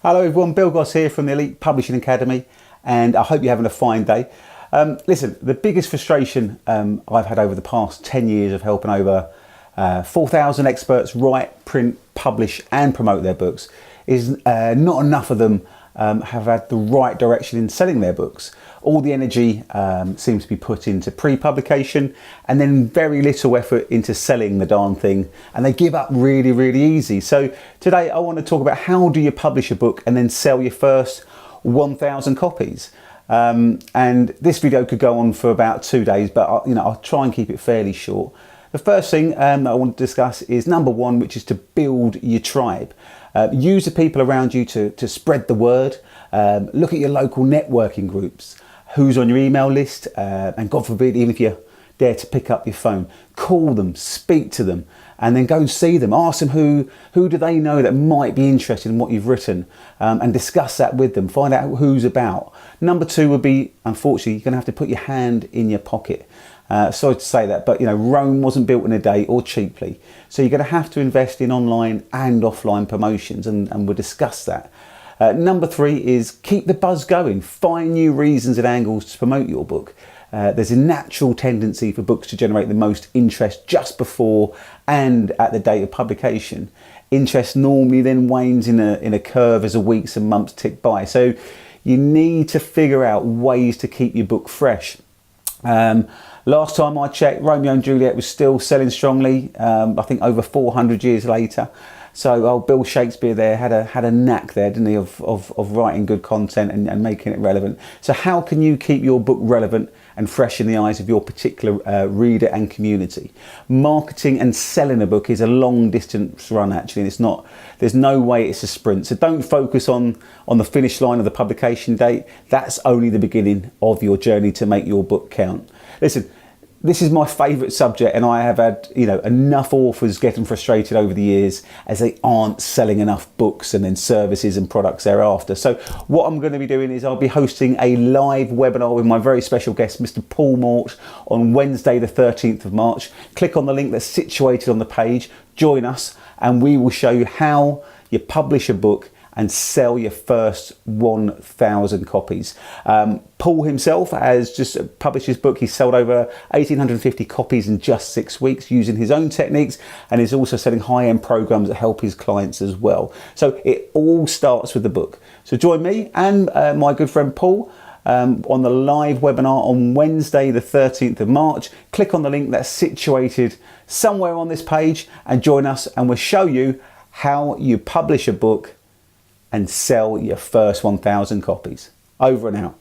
Hello everyone, Bill Goss here from the Elite Publishing Academy, and I hope you're having a fine day. Listen, the biggest frustration I've had over the past 10 years of helping over 4,000 experts write, print, publish and promote their books is not enough of them have had the right direction in selling their books. All the energy seems to be put into pre-publication and then very little effort into selling the darn thing, and they give up really easy. So today I want to talk about how do you publish a book and then sell your first 1,000 copies. And this video could go on for about 2 days, but I'll try and keep it fairly short. The first thing that I want to discuss is number one, which is to build your tribe. Use the people around you to spread the word. Look at your local networking groups, who's on your email list, and God forbid, even if you dare to pick up your phone, call them, speak to them, and then go and see them. Ask them who do they know that might be interested in what you've written, and discuss that with them. Find out who's about. Number two would be, unfortunately, you're going to have to put your hand in your pocket. Sorry to say that, but Rome wasn't built in a day or cheaply. So you're going to have to invest in online and offline promotions, and we'll discuss that. Number three is keep the buzz going. Find new reasons and angles to promote your book. There's a natural tendency for books to generate the most interest just before and at the date of publication. Interest normally then wanes in a curve as the weeks and months tick by. So you need to figure out ways to keep your book fresh. Last time I checked, Romeo and Juliet was still selling strongly, I think over 400 years later. So old Bill Shakespeare there had a knack there, didn't he, of writing good content and making it relevant. So how can you keep your book relevant and fresh in the eyes of your particular reader and community? Marketing and selling a book is a long distance run, actually, and there's no way it's a sprint. So don't focus on the finish line of the publication date. That's only the beginning of your journey to make your book count. Listen, this is my favourite subject, and I have had enough authors getting frustrated over the years as they aren't selling enough books and then services and products thereafter. So what I'm going to be doing is I'll be hosting a live webinar with my very special guest, Mr. Paul Mort, on Wednesday the 13th of March. Click on the link that's situated on the page, join us, and we will show you how you publish a book and sell your first 1,000 copies. Paul himself has just published his book. He's sold over 1,850 copies in just 6 weeks using his own techniques, and is also selling high-end programs that help his clients as well. So it all starts with the book. So join me and my good friend Paul on the live webinar on Wednesday the 13th of March. Click on the link that's situated somewhere on this page and join us, and we'll show you how you publish a book and sell your first 1,000 copies. Over and out.